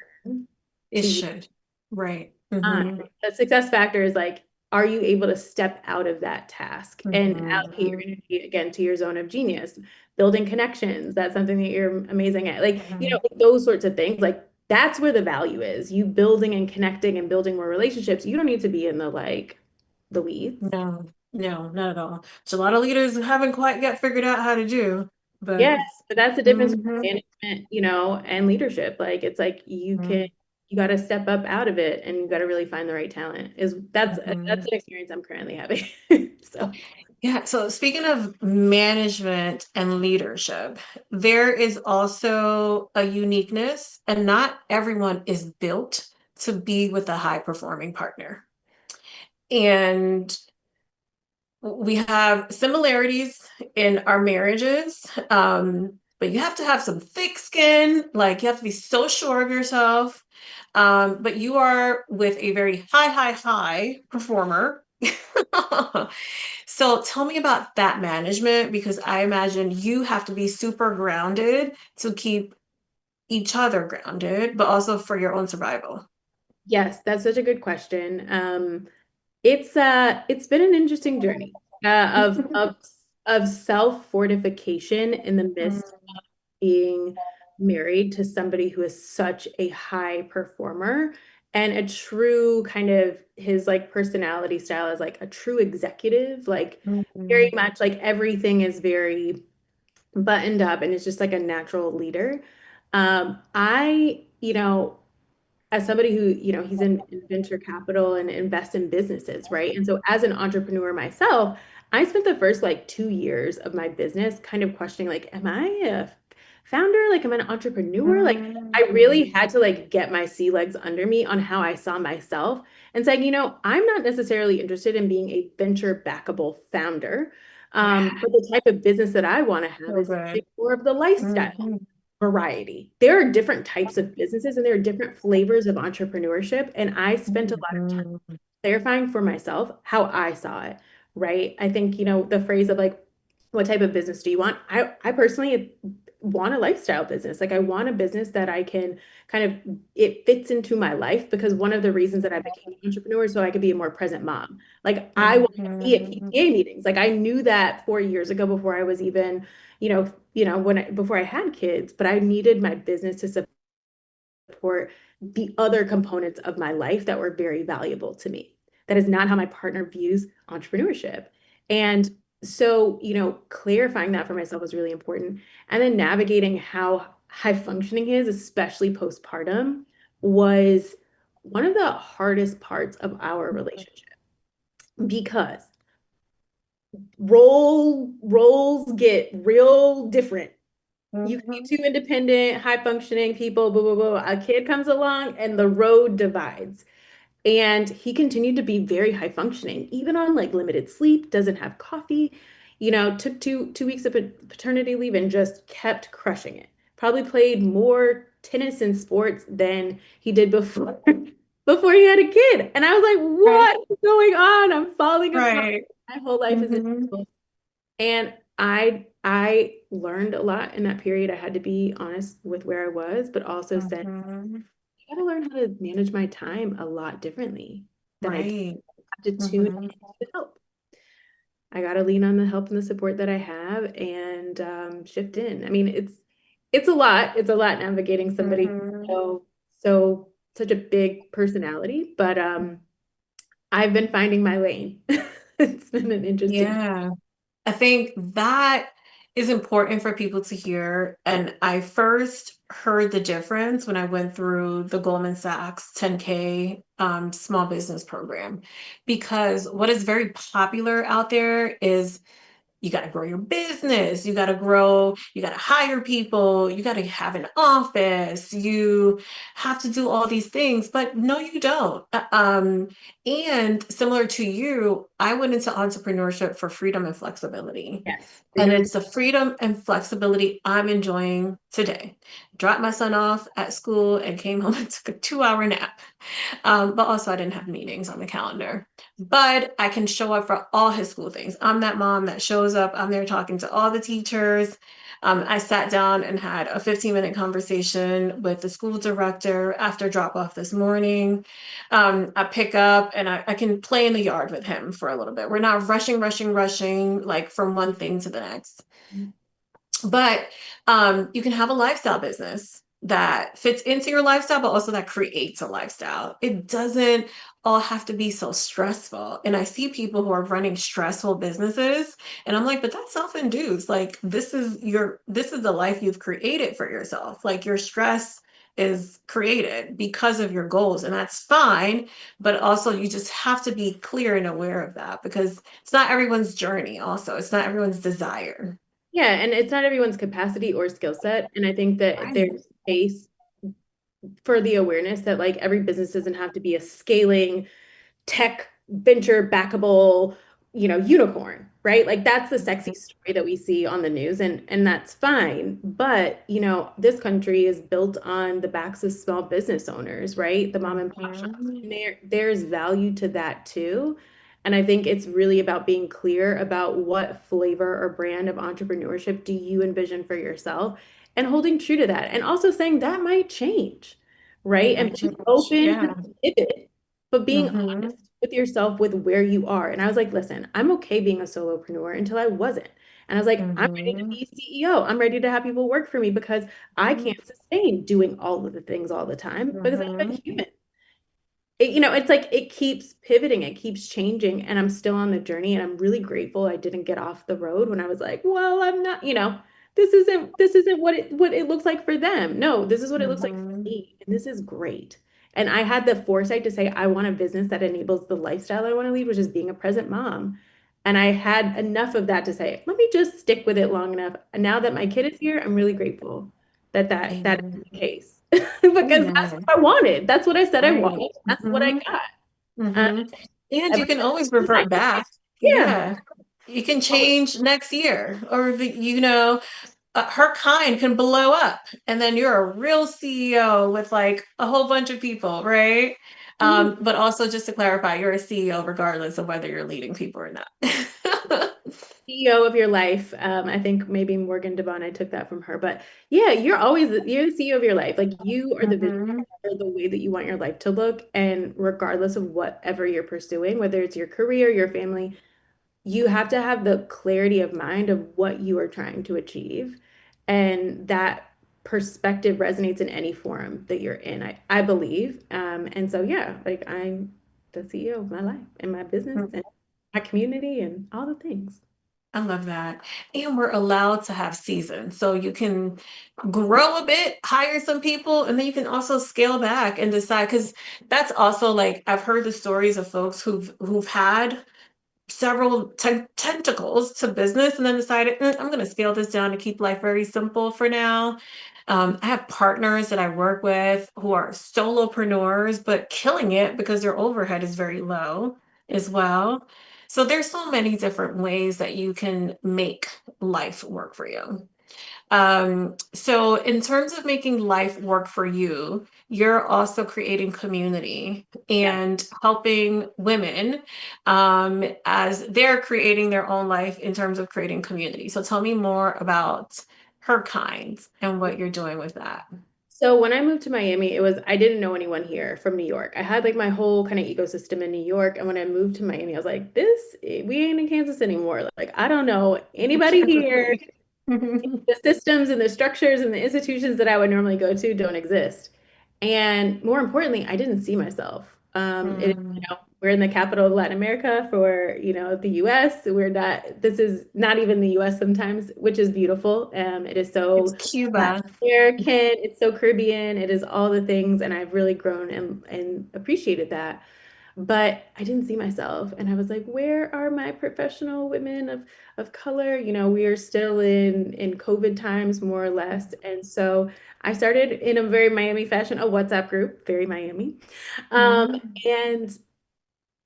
It to you should. Right. time. Mm-hmm. The success factor is like, are you able to step out of that task and allocate your Mm-hmm. energy again to your zone of genius? Building connections, that's something that you're amazing at. Like, Mm-hmm. those sorts of things. Like, that's where the value is. You building and connecting and building more relationships. You don't need to be in the weeds. No, no, not at all. Which a lot of leaders haven't quite yet figured out how to do. but Yeah, but that's the difference mhm, between management, and leadership. Like it's like mhm, you got to step up out of it and you got to really find the right talent. That's mhm. an experience I'm currently having. So, Yeah, so speaking of management and leadership, there is also a uniqueness, and not everyone is built to be with a high performing partner. And we have similarities in our marriages, but you have to have some thick skin. Like you have to be so sure of yourself. But you are with a very high performer. So tell me about that management, because I imagine you have to be super grounded to keep each other grounded, but also for your own survival. yes, that's such a good question. It's been an interesting journey of self-fortification in the midst being married to somebody who is such a high performer and a true kind of his like personality style is like a true executive, like very Mhm. much like everything is very buttoned up and it's just like a natural leader. As somebody who, he's in venture capital and invests in businesses, right? And so as an entrepreneur myself, I spent the first like 2 years of my business kind of questioning, like, am I a founder? Like, am I an entrepreneur? Like, I Mhm. really had to like get my sea legs under me on how I saw myself and saying, I'm not necessarily interested in being a venture backable founder. Yeah, But the type of business that I want to have so is good. more of the lifestyle Mhm. variety. There are different types of businesses and there are different flavors of entrepreneurship. And I spent a lot of time Mhm. clarifying for myself how I saw it, right? I think, the phrase of like, what type of business do you want? I personally want a lifestyle business. Like I want a business that I can kind of, it fits into my life because one of the reasons that I became an entrepreneur is so I could be a more present mom. Like I want to be at Mhm. PTA meetings. Like I knew that 4 years ago before I was even, before I had kids, but I needed my business to support the other components of my life that were very valuable to me. That is not how my partner views entrepreneurship. And so, clarifying that for myself was really important. And then navigating how high functioning he is, especially postpartum, was one of the hardest parts of our relationship because roles get real different. You can be Mhm. two independent, high functioning people, blah, blah, blah. A kid comes along and the road divides. And he continued to be very high functioning, even on like limited sleep, doesn't have coffee, took two weeks of paternity leave and just kept crushing it. Probably played more tennis and sports than he did before before he had a kid. And I was like, Right. what is going on? I'm falling apart. Right. My whole life is in Mhm. shambles. And I learned a lot in that period. I had to be honest with where I was, but also said, Mhm. I got to learn how to manage my time a lot differently than I did. Right. I have to tune in Mhm. to help. I got to lean on the help and the support that I have and shift in. I mean, it's a lot. It's a lot navigating somebody Mhm. so such a big personality, but I've been finding my lane. It's been an interesting. Yeah. I think that is important for people to hear. And I first heard the difference when I went through the Goldman Sachs 10K small business program. Because what is very popular out there is you got to grow your business, you got to hire people, you got to have an office, you have to do all these things, but no, you don't. And similar to you, I went into entrepreneurship for freedom and flexibility. Yes, And freedom and it's the freedom and flexibility I'm enjoying today. Dropped my son off at school and came home and took a 2 hour nap. But also, I didn't have meetings on the calendar. But I can show up for all his school things. I'm that mom that shows up. I'm there talking to all the teachers. I sat down and had a 15-minute conversation with the school director after drop off this morning. I pick up and I can play in the yard with him for a little bit. We're not rushing, like from one thing to the next. But you can have a lifestyle business. that fits into your lifestyle, but also that creates a lifestyle. It doesn't all have to be so stressful. And I see people who are running stressful businesses, and I'm like, but that's self-induced. Like this is the life you've created for yourself. Like your stress is created because of your goals, and that's fine. But also you just have to be clear and aware of that because it's not everyone's journey, also. It's not everyone's desire. Yeah, and it's not everyone's capacity or skill set. And I think that Right. there's space for the awareness that like every business doesn't have to be a scaling tech venture backable, unicorn, right? Like that's the sexy story that we see on the news and that's fine. But, this country is built on the backs of small business owners, right? The mom and pop shops. Mhm. And there's value to that too. And I think it's really about being clear about what flavor or brand of entrepreneurship do you envision for yourself and holding true to that. And also saying that might change, It right? And might being change. open to Yeah. pivot, but being Hmm. with yourself with where you are. And I was like, listen, I'm okay being a solopreneur until I wasn't. And I was like, I'm ready to Hmm. be CEO. I'm ready to have people work for me because I can't sustain doing all of the things all the time because I'm a Hmm. human. It's like it keeps pivoting, it keeps changing, and I'm still on the journey. And I'm really grateful I didn't get off the road when I was like, well, I'm not, this isn't what it looks like for them. No, this is what it looks like for Hmm. me, and this is great. And I had the foresight to say, I want a business that enables the lifestyle I want to lead, which is being a present mom. And I had enough of that to say, let me just stick with it long enough. And now that my kid is here, I'm really grateful that is Amen. the case because that's Amen. what I wanted. That's what I said I Right. wanted. That's what I Hmm. got. Um, Hmm. And you every can always revert back. yeah. Yeah. You can change next year, or her kind can blow up, and then you're a real CEO with like a whole bunch of people, right? But also, just to clarify, you're a CEO regardless of whether you're leading people or not. CEO of your life. I think maybe Morgan Devon, I took that from her. But yeah, you're the CEO of your life. Like you are the vision Hmm. or the way that you want your life to look. And regardless of whatever you're pursuing, whether it's your career, your family, you have to have the clarity of mind of what you are trying to achieve. And that perspective resonates in any forum that you're in, I believe. And so, yeah, like I'm the CEO of my life and my business and my community and all the things. I love that. And we're allowed to have seasons. So you can grow a bit, hire some people, and then you can also scale back and decide. Because that's also like I've heard the stories of folks who've had several tentacles to business and then decided, I'm going to scale this down to keep life very simple for now. I have partners that I work with who are solopreneurs, but killing it because their overhead is very low as well. So there's so many different ways that you can make life work for you. So in terms of making life work for you, you're also creating community Yeah. and helping women as they're creating their own life in terms of creating community. So tell me more about her kind and what you're doing with that. So when I moved to Miami, I didn't know anyone here from New York. I had like my whole kind of ecosystem in New York. And when I moved to Miami, I was like, we ain't in Kansas anymore. Like, I don't know anybody here. The systems and the structures and the institutions that I would normally go to don't exist. And more importantly, I didn't see myself. Mm, We're in the capital of Latin America for, the US. This is not even the US sometimes, which is beautiful. It is it's so Latin Cuba. American, it's so Caribbean, it is all the things. And I've really grown and appreciated that. But I didn't see myself. And I was like, where are my professional women of color? We are still in COVID times, more or less. And so I started in a very Miami fashion, a WhatsApp group, very Miami. Um, Mm, and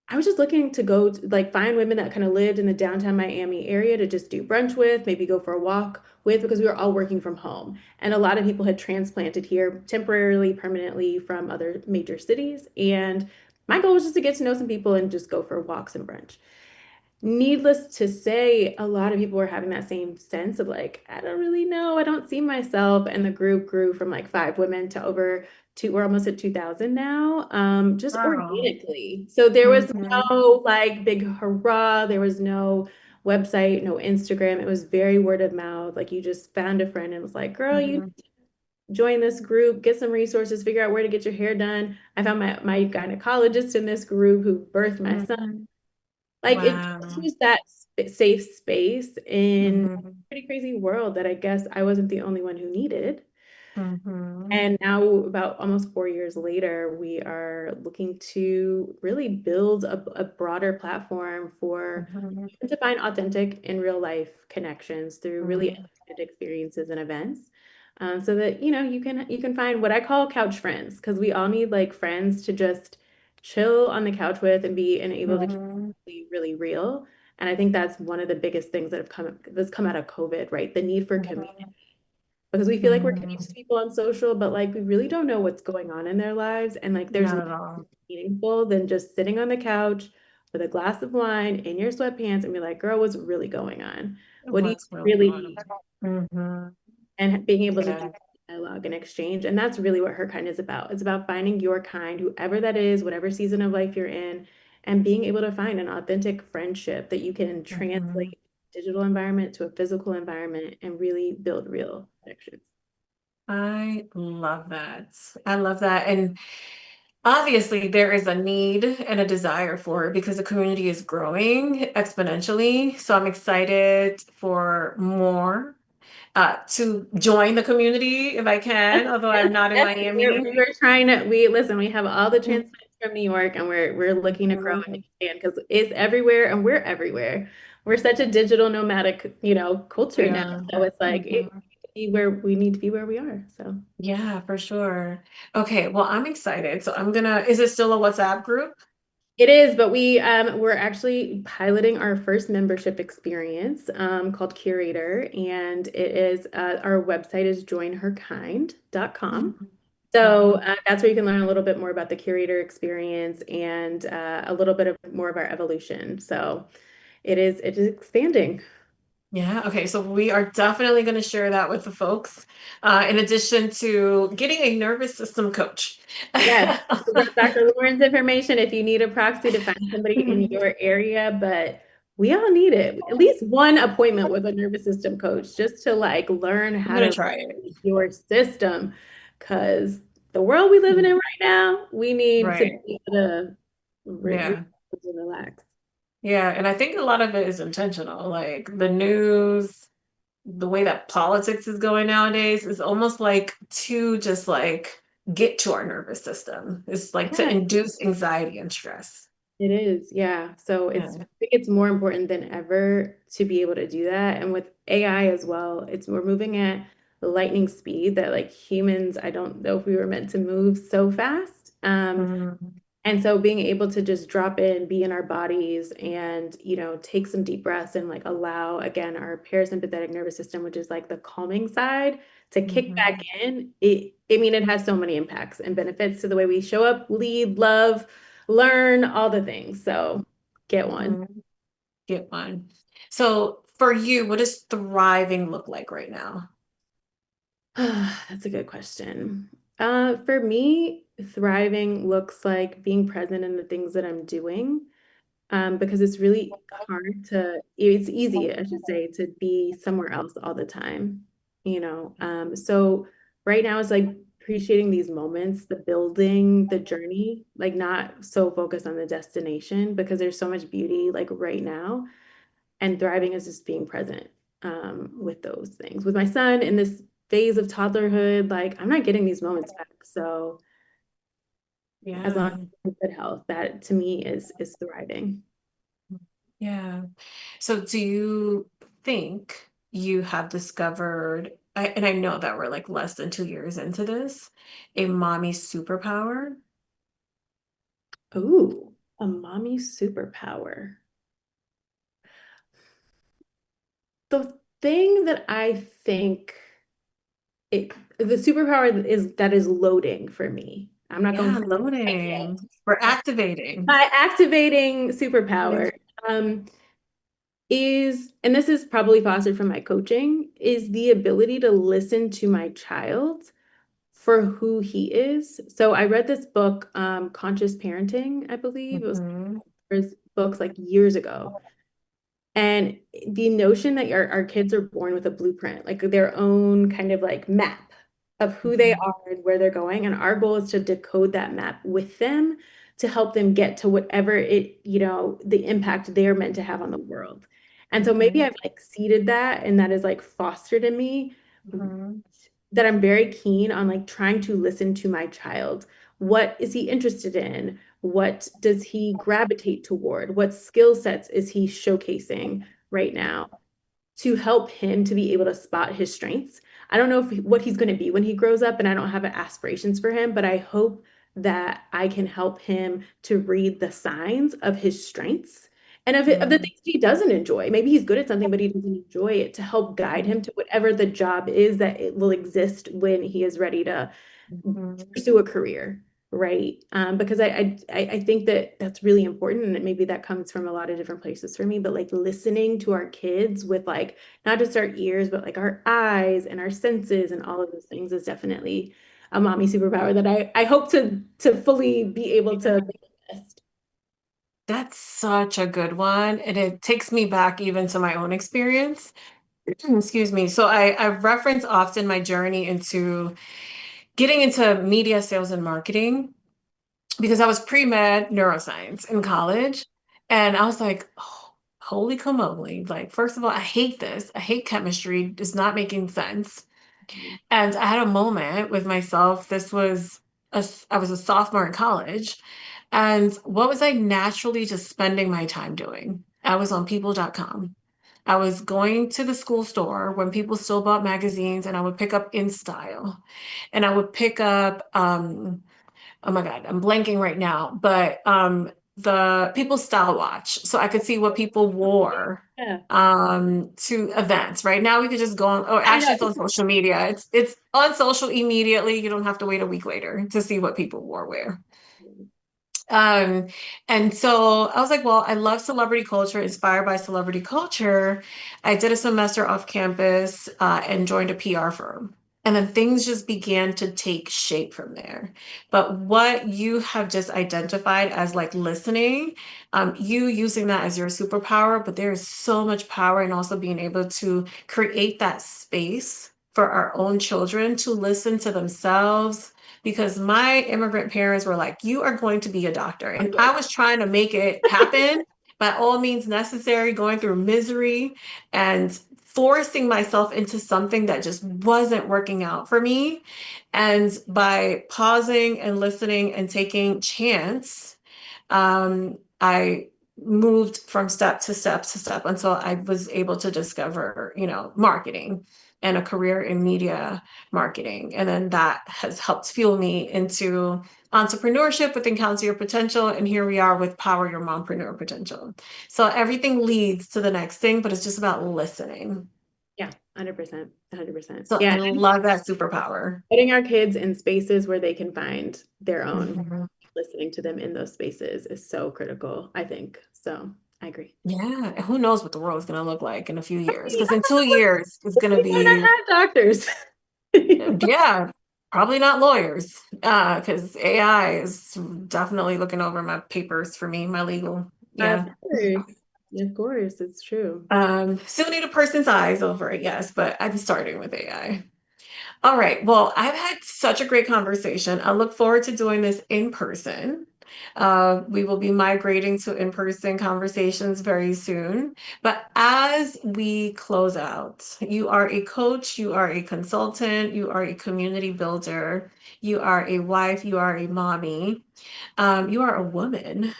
I was just looking to go to, like find women that kind of lived in the downtown Miami area to just do brunch with, maybe go for a walk with, because we were all working from home. And a lot of people had transplanted here temporarily, permanently from other major cities. And my goal was just to get to know some people and just go for walks and brunch. Needless to say, a lot of people were having that same sense of like, I don't really know, I don't see myself. And the group grew from like 5 women to over two, we're almost at 2,000 now, just girl. organically. So there was Mhm. no like big hurrah, there was no website, no Instagram. It was very word of mouth. Like you just found a friend and was like, girl, Mhm. join this group, get some resources, figure out where to get your hair done. I found my gynecologist in this group who birthed my son. Mhm. Like it just Wow. was that safe space in a Mhm. pretty crazy world that I guess I wasn't the only one who needed. Mhm. And now, about almost 4 years later, we are looking to really build a broader platform for Mhm. you to find authentic in real life connections through really Mhm. elevated experiences and events. So that you can find what I call couch friends, because we all need like friends to just chill on the couch with and be and able to keep Mhm. really, really real. And I think that's one of the biggest things that's come out of COVID, right? The need for community, Mhm. because we feel like we're connected to Mhm. people on social, but like we really don't know what's going on in their lives. And like there's Not at nothing all. meaningful than just sitting on the couch with a glass of wine in your sweatpants and be like, girl, what's really going on? What do you What's really really going need? on? Mhm. And being able to do Yeah. dialogue and exchange. And that's really what her kind is about. It's about finding your kind, whoever that is, whatever season of life you're in, and being able to find an authentic friendship that you can Mhm. translate digital environment to a physical environment and really build real connections. I love that. I love that. And obviously, there is a need and a desire for it because the community is growing exponentially. So I'm excited for more to join the community if I Yes, can, although yes, I'm not in yes. Miami. We were trying to, listen, we have all the transplants from New York and we're looking to grow and Mhm. expand because it's everywhere and we're everywhere. We're such a digital nomadic, culture now. Yeah. So it's like Mhm. we need to be where we are. So Yeah, for sure. Okay, well, I'm excited. So is it still a WhatsApp group? it is, but we're actually piloting our first membership experience called Curator, and it is our website is joinherkind.com. Mhm. So Mhm. that's where you can learn a little bit more about the curator experience and a little bit of more of our evolution. So it is expanding. Yeah, okay. So we are definitely going to share that with the folks, in addition to getting a nervous system coach. Yes. So that's Dr. Lauren's information if you need a proxy to find somebody in I'm your area, but we all need it. At least one appointment with a nervous system coach just to like learn how gonna to try it. regulate your system. Because the world we living in Mm. right now, we need to Right. be able to Yeah. relax. Yeah. And I think a lot of it is intentional. Like the news, the way that politics is going nowadays is almost like to just like get to our nervous system. It's like to Yeah. induce anxiety and stress. It is, yeah. So I Yeah. think it's more important than ever to be able to do that. And with AI as well, we're moving at lightning speed that like humans, I don't know if we were meant to move so fast. Mhm. And so being able to just drop in, be in our bodies and, take some deep breaths and like allow again our parasympathetic nervous system, which is like the calming side, to kick back Mhm. in. It has so many impacts and benefits to the way we show up, lead, love, learn, all the things. So get one. Mhm. Get one. So for you, what does thriving look like right now? That's a good question. For me, thriving looks like being present in the things that I'm doing. Because it's really hard it's easy, I should say, to be somewhere else all the time. So right now it's like appreciating these moments, the building, the journey, like not so focused on the destination because there's so much beauty like right now. And thriving is just being present with those things. With my son in this phase of toddlerhood, like I'm not getting these moments back. So as long as Yeah. I'm in good health, that to me is thriving. Yeah. So do you think you have discovered, and I know that we're like less than 2 years into this, a mommy superpower? Ooh, a mommy superpower. The thing that I think the superpower is loading for me. I'm not going Yeah, to quite loading. We're yet. activating. My activating superpower um, and this is probably fostered from my coaching, is the ability to listen to my child for who he is. So I read this book, Conscious Parenting, I believe. It was Mhm. books like years ago. And the notion that our kids are born with a blueprint, like their own kind of like map. of who they Mhm. are and where they're going. And our goal is to decode that map with them to help them get to whatever the impact they're meant to have on the world. And so maybe Mhm. I've like seeded that and that is like fostered in me Mhm. that I'm very keen on like trying to listen to my child. What is he interested in? What does he gravitate toward? What skill sets is he showcasing right now? To help him to be able to spot his strengths. I don't know what he's going to be when he grows up, and I don't have aspirations for him, but I hope that I can help him to read the signs of his strengths and of the Mhm. things he doesn't enjoy. Maybe he's good at something, but he doesn't enjoy it to help guide him to whatever the job is that it will exist when he is ready to Mhm. pursue a career, right? Because I think that that's really important, and maybe that comes from a lot of different places for me. But like listening to our kids with like not just our ears, but like our eyes and our senses and all of those things is definitely a mommy superpower that I hope to fully be able to manifest. That's such a good one. And it takes me back even to my own experience. Excuse me. So I reference often my journey into getting into media sales and marketing because I was pre-med neuroscience in college. And I was like, oh, holy camole. Like, first of all, I hate this. I hate chemistry. It's not making sense. And I had a moment with myself. I was a sophomore in college. And what was I naturally just spending my time doing? I was on people.com. I was going to the school store when people still bought magazines and I would pick up In Style and I would pick up oh my God, I'm blanking right now, but the People's Style Watch. So I could see what people wore Yeah, to events. Right now we could just go on, or I actually know. it's on social media. It's on social immediately. You don't have to wait a week later to see what people wore where. Um, and so I was like, well, I love celebrity culture, inspired by celebrity culture. I did a semester off campus and joined a PR firm. And then things just began to take shape from there. But what you have just identified as like listening, you using that as your superpower, but there is so much power in also being able to create that space for our own children to listen to themselves, because my immigrant parents were like, you are going to be a doctor. Oh, And yeah. I was trying to make it happen by all means necessary, going through misery and forcing myself into something that just wasn't working out for me. And by pausing and listening and taking chance, I moved from step to step to step until I was able to discover, marketing and a career in media marketing. And then that has helped fuel me into entrepreneurship with Encounter Your Potential. And here we are with Power Your Mompreneur Potential. So everything leads to the next thing, but it's just about listening. Yeah, 100%, 100%. So I Yeah, love that superpower. putting our kids in spaces where they can find their own, Mhm. listening to them in those spaces is so critical, I think. So I agree. Yeah. And who knows what the world is going to look like in a few years? Hey, Because in 2 years, it's going to we might not be, have doctors. yeah, probably not lawyers. Because AI is definitely looking over my papers for me, my legal. Of Yeah. course. Of course, it's true. Still need a person's eyes over it, yes, but I'm starting with AI. All right. Well, I've had such a great conversation. I look forward to doing this in person. We will be migrating to in-person conversations very soon. But as we close out, you are a coach, you are a consultant, you are a community builder, you are a wife, you are a mommy. You are a woman.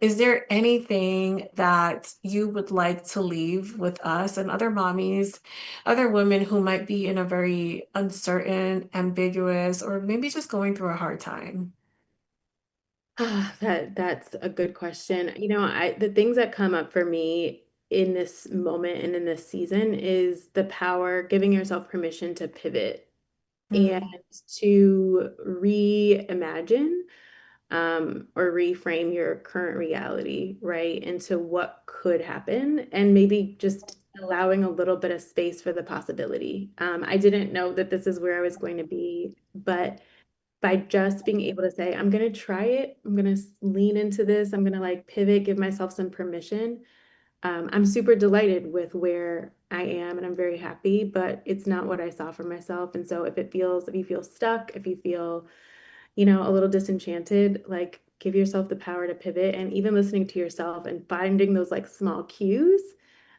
Is there anything that you would like to leave with us and other mommies, other women who might be in a very uncertain, ambiguous, or maybe just going through a hard time? That's a good question. The things that come up for me in this moment and in this season is the power, giving yourself permission to pivot and Mm, to reimagine or reframe your current reality, right, into what could happen, and maybe just allowing a little bit of space for the possibility. I didn't know that this is where I was going to be, but by just being able to say, I'm going to try it, I'm going to lean into this, I'm going to like pivot, give myself some permission. I'm super delighted with where I am and I'm very happy, but it's not what I saw for myself. And so if you feel stuck, if you feel, a little disenchanted, like give yourself the power to pivot and even listening to yourself and finding those like small cues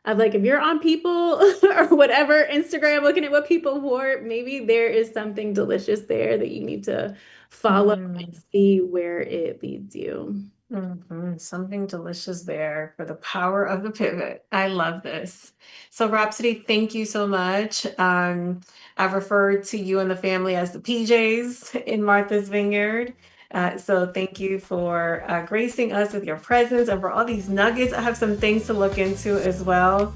of like if you're on people or whatever, Instagram, looking at what people wore, maybe there is something delicious there that you need to follow and Mm. see where it leads you. Something delicious there for the power of the pivot. I love this. So, Rhapsody, thank you so much. I've referred to you and the family as the PJs in Martha's Vineyard. So, thank you for gracing us with your presence and for all these nuggets. I have some things to look into as well.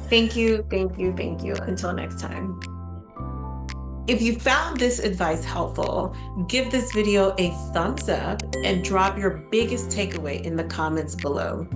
Thank you, thank you, thank you. Until next time. If you found this advice helpful, give this video a thumbs up and drop your biggest takeaway in the comments below.